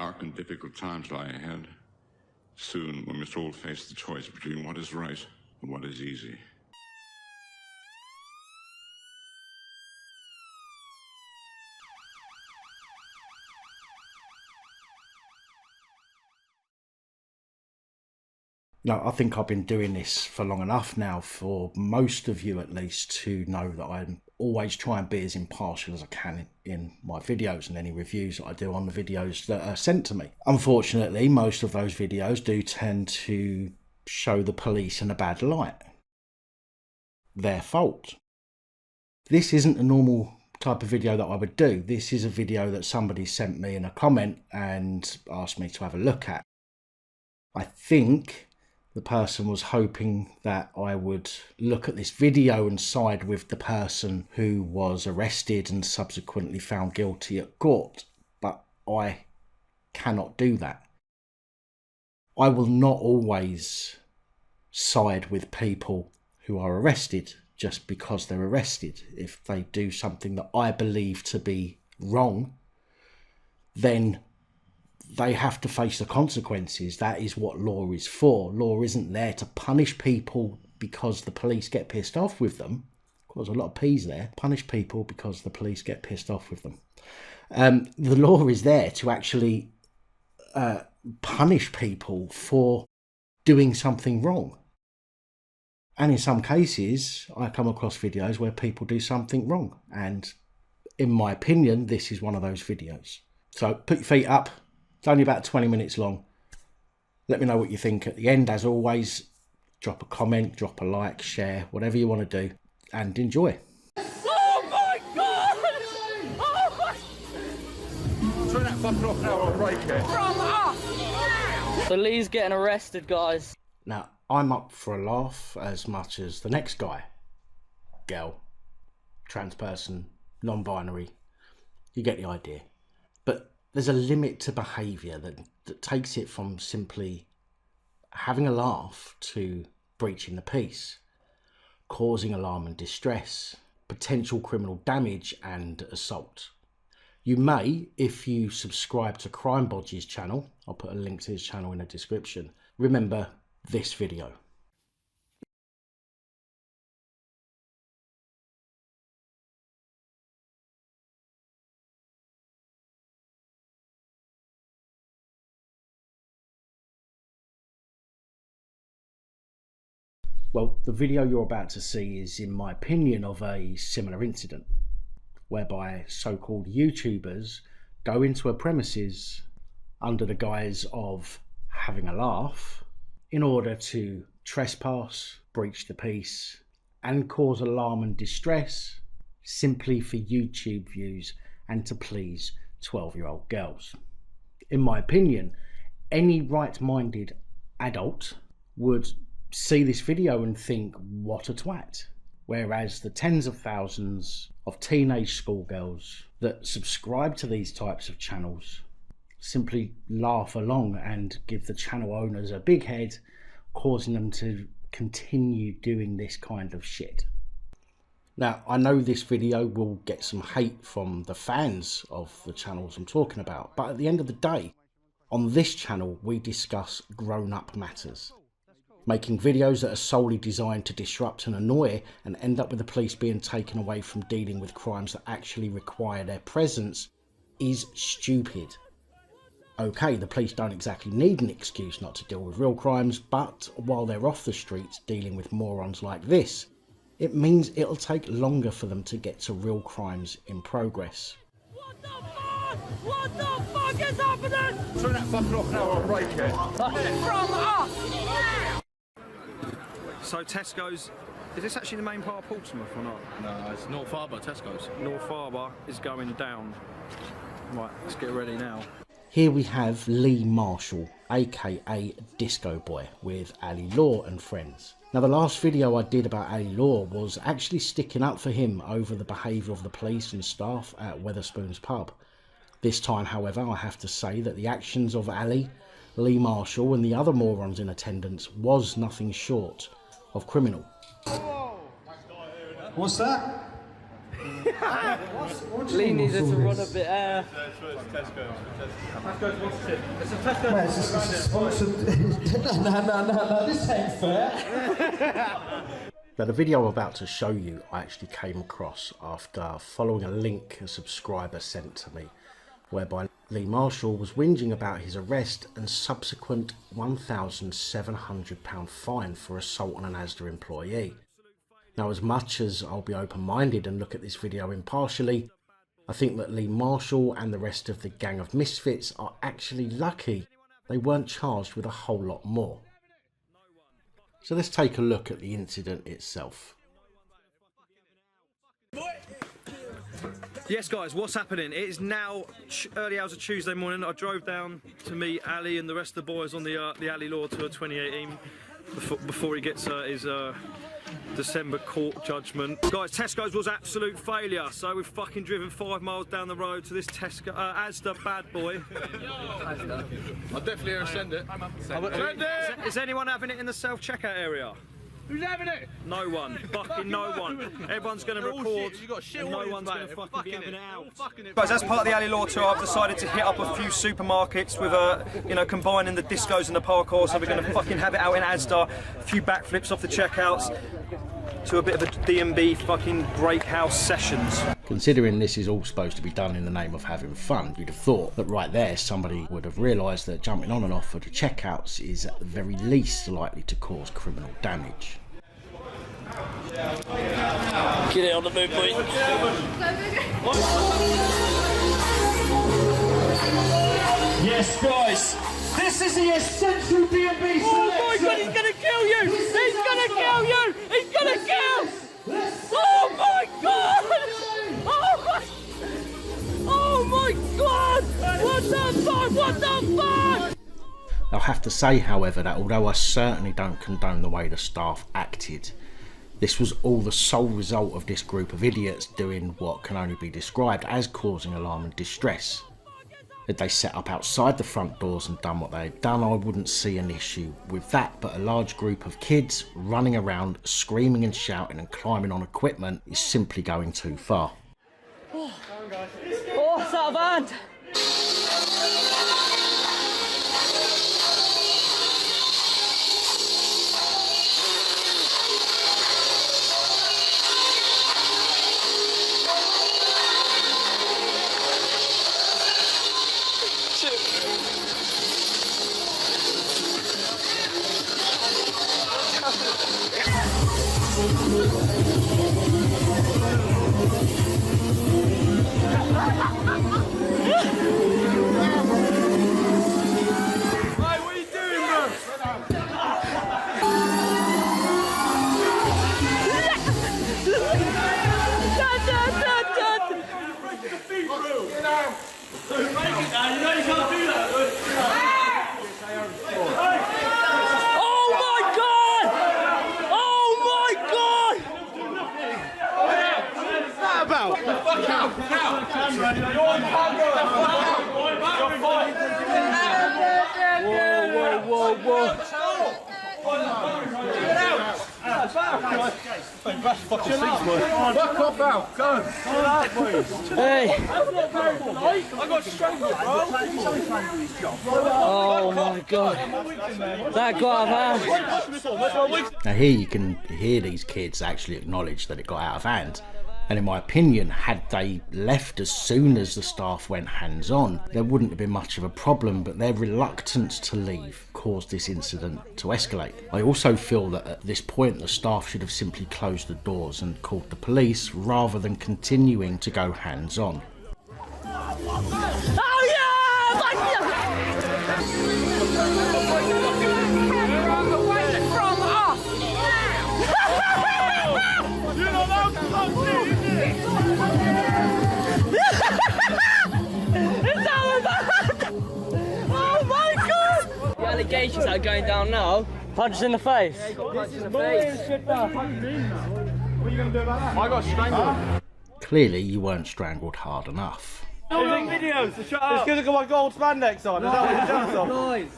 dark and difficult times lie ahead. Soon we must all face the choice between what is right and what is easy. No, I think I've been doing this for long enough now, for most of you at least, to know that I'm always try and be as impartial as I can in my videos and any reviews that I do on the videos that are sent to me. Unfortunately, most of those videos do tend to show the police in a bad light. Their fault. This isn't a normal type of video that I would do. This is a video that somebody sent me in a comment and asked me to have a look at. I think the person was hoping that I would look at this video and side with the person who was arrested and subsequently found guilty at court, but I cannot do that. I will not always side with people who are arrested just because they're arrested. If they do something that I believe to be wrong, then they have to face the consequences. That is what law is for. Law isn't there to punish people because the police get pissed off with them. There's a lot of P's there. Punish people because the police get pissed off with them. The law is there to actually punish people for doing something wrong. And in some cases, I come across videos where people do something wrong. And in my opinion, this is one of those videos. So put your feet up. It's only about 20 minutes long. Let me know what you think at the end. As always, drop a comment, drop a like, share, whatever you want to do, and enjoy. Oh my God! Oh my... Turn that fucker off now or I'll break it. From us! So Lee's getting arrested, guys. Now, I'm up for a laugh as much as the next guy. Girl, trans person, non-binary. You get the idea. But there's a limit to behaviour that takes it from simply having a laugh to breaching the peace, causing alarm and distress, potential criminal damage and assault. You may, if you subscribe to Crime Bodge's channel, I'll put a link to his channel in the description, remember this video. Well, the video you're about to see is, in my opinion, of a similar incident, whereby so-called YouTubers go into a premises under the guise of having a laugh in order to trespass, breach the peace, and cause alarm and distress simply for YouTube views and to please 12-year-old girls. In my opinion, any right-minded adult would see this video and think, what a twat. Whereas the tens of thousands of teenage schoolgirls that subscribe to these types of channels simply laugh along and give the channel owners a big head, causing them to continue doing this kind of shit. Now, I know this video will get some hate from the fans of the channels I'm talking about, but at the end of the day, on this channel we discuss grown-up matters. Making videos that are solely designed to disrupt and annoy and end up with the police being taken away from dealing with crimes that actually require their presence is stupid. Okay, the police don't exactly need an excuse not to deal with real crimes, but while they're off the streets dealing with morons like this, it means it'll take longer for them to get to real crimes in progress. What the fuck? What the fuck is happening? Turn that fucker off now or I'll break it. From us! So Tesco's, is this actually the main part of Portsmouth or not? No, it's North Harbour, Tesco's. North Harbour is going down. Right, let's get ready now. Here we have Lee Marshall, aka Discoboy, with Ali Law and friends. Now, the last video I did about Ali Law was actually sticking up for him over the behaviour of the police and staff at Wetherspoons pub. This time, however, I have to say that the actions of Ali, Lee Marshall and the other morons in attendance was nothing short of criminal. What's that? Lee needed to run a bit air. No, this ain't fair. Now the video I'm about to show you I actually came across after following a link a subscriber sent to me, whereby Lee Marshall was whinging about his arrest and subsequent £1,700 fine for assault on an Asda employee. Now, as much as I'll be open-minded and look at this video impartially, I think that Lee Marshall and the rest of the gang of misfits are actually lucky they weren't charged with a whole lot more. So let's take a look at the incident itself. Yes, guys, what's happening? It is now early hours of Tuesday morning. I drove down to meet Ali and the rest of the boys on the Ali Law Tour 2018 before he gets his December court judgment. Guys, Tesco's was absolute failure, so we've fucking driven 5 miles down the road to this Tesco Asda bad boy. I'll definitely send it. Send it! Is anyone having it in the self-checkout area? Who's having it? No one. Fucking no one. Everyone's going to record. And no one's going to fucking be having it out. Guys, as part of the Ali Law Tour, I've decided to hit up a few supermarkets with, combining the discos and the parkour. So we're going to fucking have it out in Asda. A few backflips off the checkouts to a bit of a D&B fucking break house sessions. Considering this is all supposed to be done in the name of having fun, you'd have thought that right there somebody would have realised that jumping on and off of the checkouts is at the very least likely to cause criminal damage. Get it on the move, boy. Yes, guys. This is the essential D&B selection. Oh my God, he's gonna kill you! He's gonna kill you! He's gonna kill! Oh my God! Oh my God! What the fuck? What the fuck? I'll have to say, however, that although I certainly don't condone the way the staff acted, this was all the sole result of this group of idiots doing what can only be described as causing alarm and distress. Had they set up outside the front doors and done what they had done, I wouldn't see an issue with that, but a large group of kids running around, screaming and shouting and climbing on equipment is simply going too far. Oh, it's out of hand! Hey! I got strangled, bro! Oh my God! That got out of hand! Now here you can hear these kids actually acknowledge that it got out of hand. And in my opinion, had they left as soon as the staff went hands-on, there wouldn't have been much of a problem, but their reluctance to leave caused this incident to escalate. I also feel that at this point the staff should have simply closed the doors and called the police rather than continuing to go hands-on. Oh yeah! From us! You're not allowed to touch me, is it? It's out of hand! Oh my God! The allegations that are going down now. Punches in the face. Yeah, he got punched in the face. What are you going to do about that? I got strangled. Clearly you weren't strangled hard enough. Filming videos to shut up. It's because I've got my gold spandex on. Is that what you're telling us?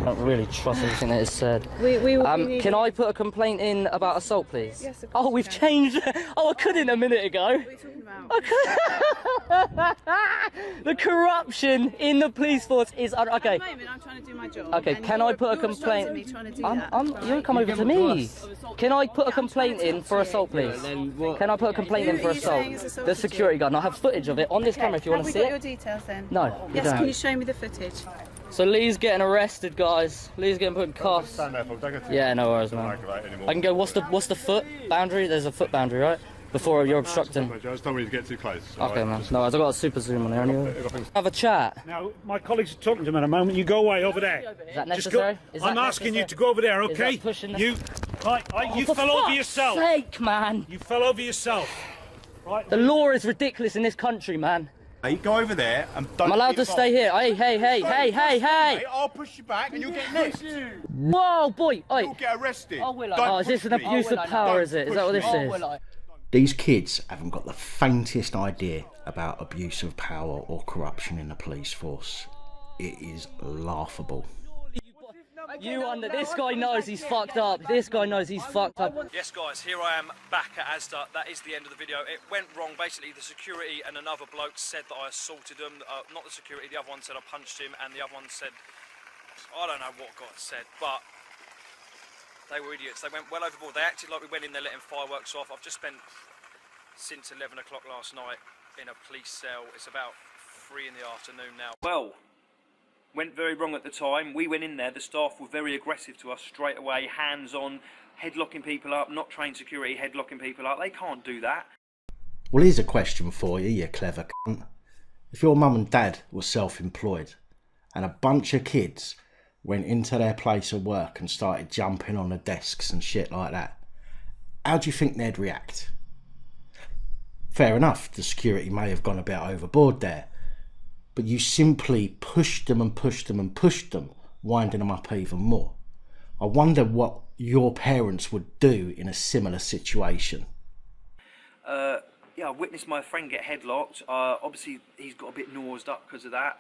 I don't really trust everything that is said. Can I put a complaint in about assault, please? Yes, of course. Oh, we've changed. Oh, I couldn't a minute ago. What are you talking about? The corruption in the police force is okay. At the moment, I'm trying to do my job. Okay, can I put a complaint? Me trying to do that, You come over to me. Can I put a complaint in for assault, please? Can I put a complaint in for assault? The security guard. And I have footage of it on this camera if you want to see Have we it. got your details then? No, you Yes, don't. can you show me the footage? So Lee's getting arrested, guys. Lee's getting put in cuffs. Yeah, no worries, man. I can go. What's the foot boundary? There's a foot boundary, right? Before you're obstructing. I just don't want you to get too close. Okay, man. No, I've got a super zoom on here anyway. Have a chat. Now, my colleagues are talking to him at a moment. You go away over there. Is that necessary? I'm asking you to go over there, okay? You fell over yourself. For fuck's sake, man. You fell over yourself. Right. The law is ridiculous in this country, man. Hey, go over there and don't. I'm allowed to stay here. Hey. I'll push you back and you'll get nicked. Whoa, boy. Oi. You'll get arrested. Oh, is this an abuse of power, is it? Is that what this is? These kids haven't got the faintest idea about abuse of power or corruption in the police force. It is laughable. This guy knows he's fucked up. This guy knows he's fucked up. Yes, guys, here I am back at Asda. That is the end of the video. It went wrong. Basically, the security and another bloke said that I assaulted them. Not the security, the other one said I punched him, and the other one said, I don't know what got said, but they were idiots. They went well overboard. They acted like we went in there letting fireworks off. I've just spent since 11 o'clock last night in a police cell. It's about 3 in the afternoon now. Well, went very wrong at the time. We went in there, the staff were very aggressive to us straight away, hands on, headlocking people up, not trained security, headlocking people up. They can't do that. Well, here's a question for you, you clever cunt. If your mum and dad were self-employed and a bunch of kids went into their place of work and started jumping on the desks and shit like that, how do you think they'd react? Fair enough, the security may have gone a bit overboard there, but you simply pushed them and pushed them and pushed them, winding them up even more. I wonder what your parents would do in a similar situation. Yeah, I witnessed my friend get headlocked. Obviously, he's got a bit nosed up because of that.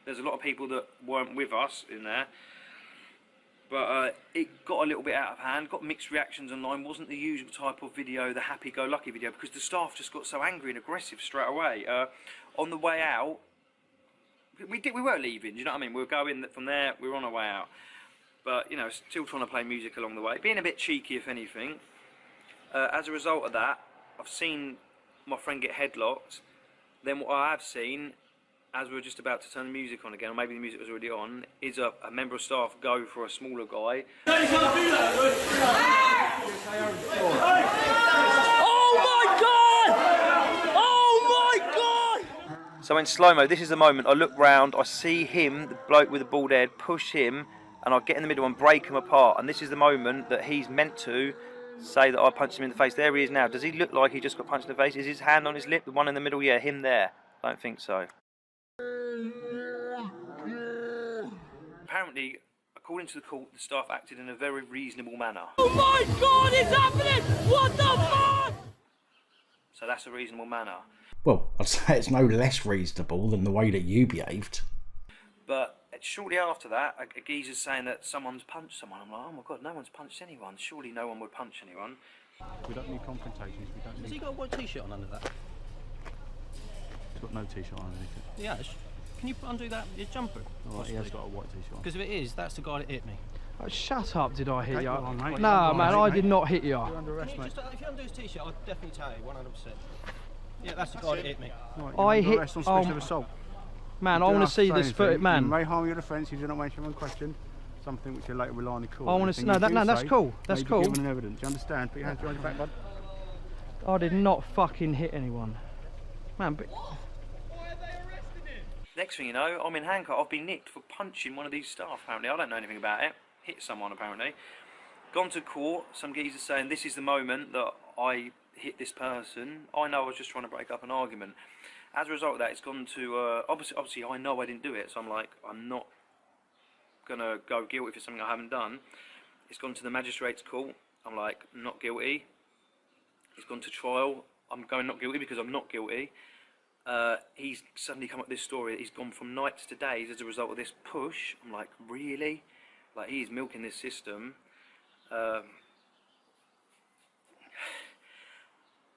There's a lot of people that weren't with us in there. But it got a little bit out of hand, got mixed reactions online. Wasn't the usual type of video, the happy-go-lucky video, because the staff just got so angry and aggressive straight away. On the way out, we were leaving, you know what I mean? We were going from there, we were on our way out. But, you know, still trying to play music along the way. Being a bit cheeky, if anything. As a result of that, I've seen my friend get headlocked. Then what I have seen, as we were just about to turn the music on again, or maybe the music was already on, is a member of staff go for a smaller guy. Oh my God! Oh my God! So in slow-mo, this is the moment, I look round, I see him, the bloke with the bald head, push him, and I get in the middle and break him apart. And this is the moment that he's meant to say that I punched him in the face. There he is now. Does he look like he just got punched in the face? Is his hand on his lip? The one in the middle? Yeah, him there. Don't think so. Apparently, according to the court, the staff acted in a very reasonable manner. Oh my God, it's happening! What the fuck? So that's a reasonable manner. Well, I'd say it's no less reasonable than the way that you behaved. But shortly after that, a geezer's saying that someone's punched someone. I'm like, oh my God, no one's punched anyone. Surely no one would punch anyone. We don't need confrontations. We don't need... Has he got a white t-shirt on under that? He's got no t-shirt on underneath it. Yeah. Can you undo that, your jumper? Oh, he has got a white t-shirt on. Because if it is, that's the guy that hit me. Oh, shut up, did I hit you? Well, mate, No, man, I did not hit you. You're under arrest, mate. If you undo his t-shirt, I'll definitely tell you, 100%. Yeah, that's the guy that hit me. Right, I hit... arrest on suspicion of assault. Man, I want to see this footage, man. You may harm your defence if you do not mention one question, something which you later rely on the court. I want to see... No, that's cool. That's cool. Given an evidence. Do you understand? Put your hands behind your back, bud. I did not fucking hit anyone. Man, but... Next thing you know, I'm in handcuffs. I've been nicked for punching one of these staff, apparently. I don't know anything about it. Hit someone, apparently. Gone to court. Some geezer saying this is the moment that I hit this person. I know I was just trying to break up an argument. As a result of that, it's gone to... obviously, I know I didn't do it, so I'm like, I'm not going to go guilty for something I haven't done. It's gone to the magistrate's court. I'm like, not guilty. It's gone to trial. I'm going not guilty because I'm not guilty. He's suddenly come up with this story. He's gone from nights to days as a result of this push. I'm like, really? Like, he's milking this system.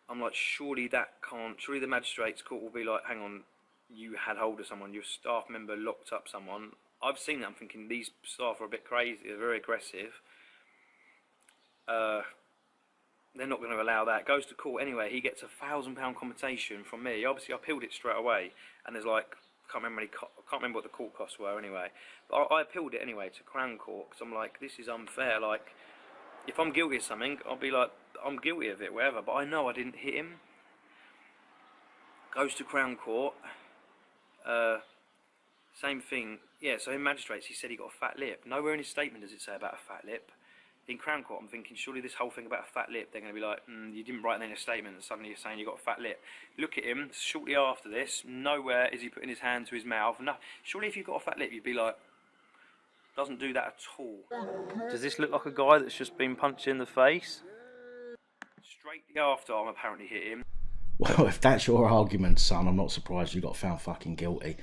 I'm like, surely the magistrate's court will be like, hang on, you had hold of someone, your staff member locked up someone. I've seen that, I'm thinking these staff are a bit crazy, they're very aggressive. They're not going to allow that. Goes to court anyway, he gets £1,000 compensation from me. Obviously I appealed it straight away, and there's like, I can't remember what the court costs were anyway. But I appealed it anyway to Crown Court, because I'm like, this is unfair. Like, if I'm guilty of something, I'll be like, I'm guilty of it, whatever, but I know I didn't hit him. Goes to Crown Court, same thing. Yeah, so in magistrates he said he got a fat lip. Nowhere in his statement does it say about a fat lip. In Crown Court I'm thinking, surely this whole thing about a fat lip, they're going to be like, you didn't write that in a statement, and suddenly you're saying you got a fat lip. Look at him, shortly after this, nowhere is he putting his hand to his mouth. No, surely if you've got a fat lip you'd be like, doesn't do that at all. Does this look like a guy that's just been punched in the face? Straight after I'm apparently hit him. Well, if that's your argument, son, I'm not surprised you got found fucking guilty.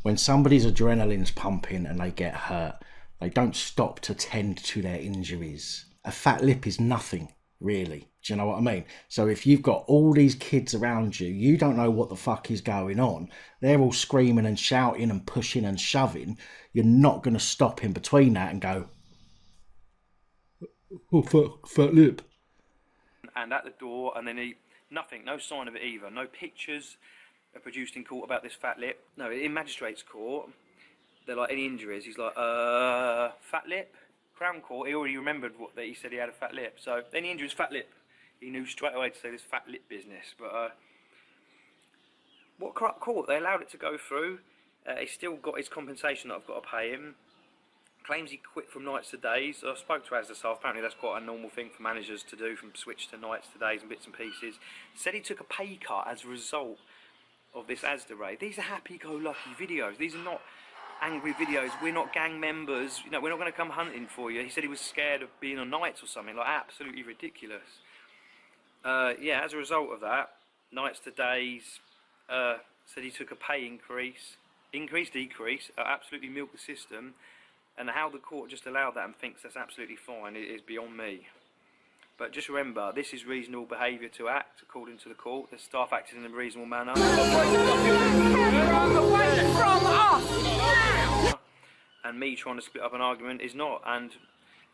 When somebody's adrenaline's pumping and they get hurt, they don't stop to tend to their injuries. A fat lip is nothing, really. Do you know what I mean? So if you've got all these kids around you, you don't know what the fuck is going on. They're all screaming and shouting and pushing and shoving. You're not going to stop in between that and go, oh, fat lip. And at the door, and then nothing, no sign of it either. No pictures are produced in court about this fat lip. No, in magistrates court, they're like, any injuries? He's like, fat lip? Crown Court, he already remembered that he said he had a fat lip. So any injuries, fat lip. He knew straight away to say this fat lip business. But what court? They allowed it to go through. He's still got his compensation that I've got to pay him. Claims he quit from nights to days. I spoke to Asda staff, apparently that's quite a normal thing for managers to do, from switch to nights to days and bits and pieces. Said he took a pay cut as a result of this Asda raid. These are happy-go-lucky videos. These are not angry videos. We're not gang members. You know, we're not going to come hunting for you. He said he was scared of being on nights or something, like absolutely ridiculous. Yeah, as a result of that, nights to days, said he took a pay increase, decrease, absolutely milked the system. And how the court just allowed that and thinks that's absolutely fine is beyond me. But just remember, this is reasonable behaviour to act according to the court. The staff acted in a reasonable manner. And me trying to split up an argument is not, and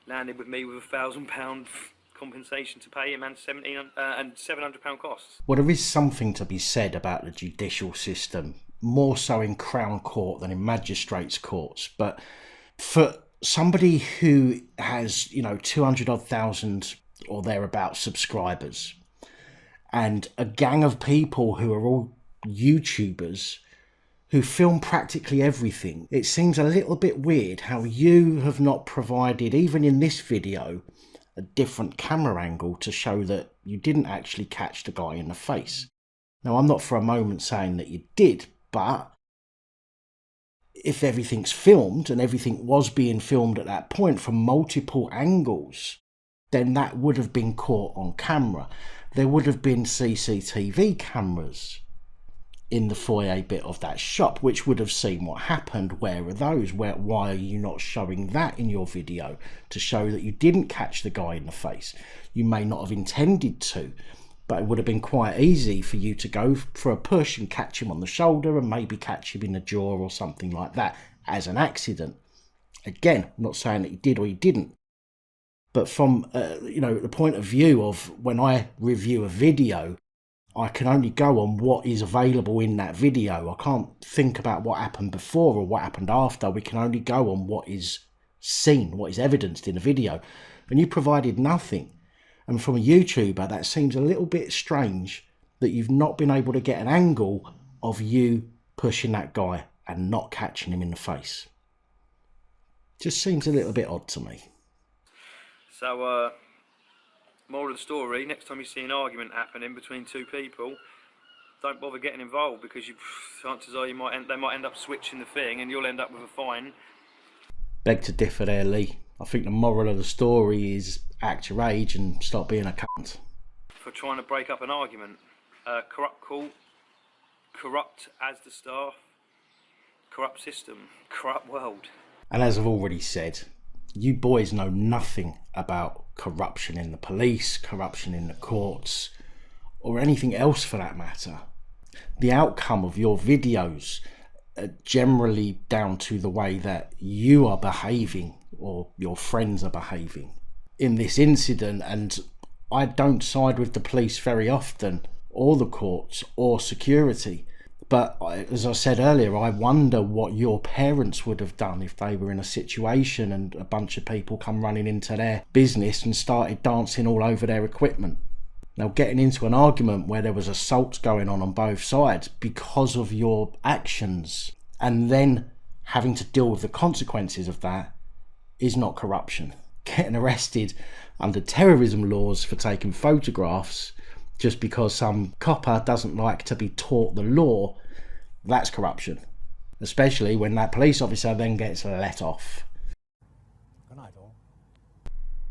landed with me with £1,000 compensation to pay him and £700 costs. Well, there is something to be said about the judicial system, more so in Crown Court than in magistrates' courts, but for somebody who has, 200,000 or thereabouts subscribers, and a gang of people who are all YouTubers who film practically everything, it seems a little bit weird how you have not provided, even in this video, a different camera angle to show that you didn't actually catch the guy in the face. Now, I'm not for a moment saying that you did, but if everything's filmed, and everything was being filmed at that point from multiple angles, then that would have been caught on camera. There would have been CCTV cameras in the foyer bit of that shop, which would have seen what happened. Where are those? Why are you not showing that in your video to show that you didn't catch the guy in the face? You may not have intended to, but it would have been quite easy for you to go for a push and catch him on the shoulder and maybe catch him in the jaw or something like that as an accident. Again, I'm not saying that you did or you didn't, but from the point of view of when I review a video, I can only go on what is available in that video. I can't think about what happened before or what happened after. We can only go on what is seen, what is evidenced in the video. And you provided nothing. And from a YouTuber, that seems a little bit strange that you've not been able to get an angle of you pushing that guy and not catching him in the face. Just seems a little bit odd to me. So, moral of the story, next time you see an argument happening between two people, don't bother getting involved, because chances are they might end up switching the thing and you'll end up with a fine. Beg to differ there, Lee. I think the moral of the story is act your age and stop being a cunt. For trying to break up an argument. Corrupt court, corrupt Asda staff, corrupt system, corrupt world. And as I've already said, You boys know nothing about corruption in the police, corruption in the courts, or anything else for that matter. The outcome of your videos are generally down to the way that you are behaving or your friends are behaving. In this incident, and I don't side with the police very often, or the courts, or security, but as I said earlier, I wonder what your parents would have done if they were in a situation and a bunch of people come running into their business and started dancing all over their equipment. Now, getting into an argument where there was assaults going on both sides because of your actions, and then having to deal with the consequences of that, is not corruption. Getting arrested under terrorism laws for taking photographs just because some copper doesn't like to be taught the law, that's corruption. Especially when that police officer then gets let off.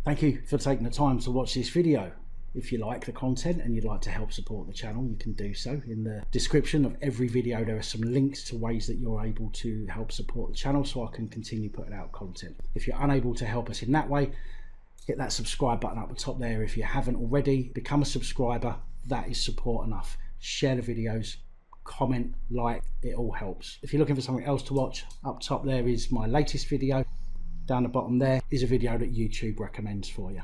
Thank you for taking the time to watch this video. If you like the content and you'd like to help support the channel, you can do so. In the description of every video there are some links to ways that you're able to help support the channel so I can continue putting out content. If you're unable to help us in that way, hit that subscribe button up the top there. If you haven't already, become a subscriber. That is support enough. Share the videos, comment, like, it all helps. If you're looking for something else to watch, up top there is my latest video. Down the bottom there is a video that YouTube recommends for you.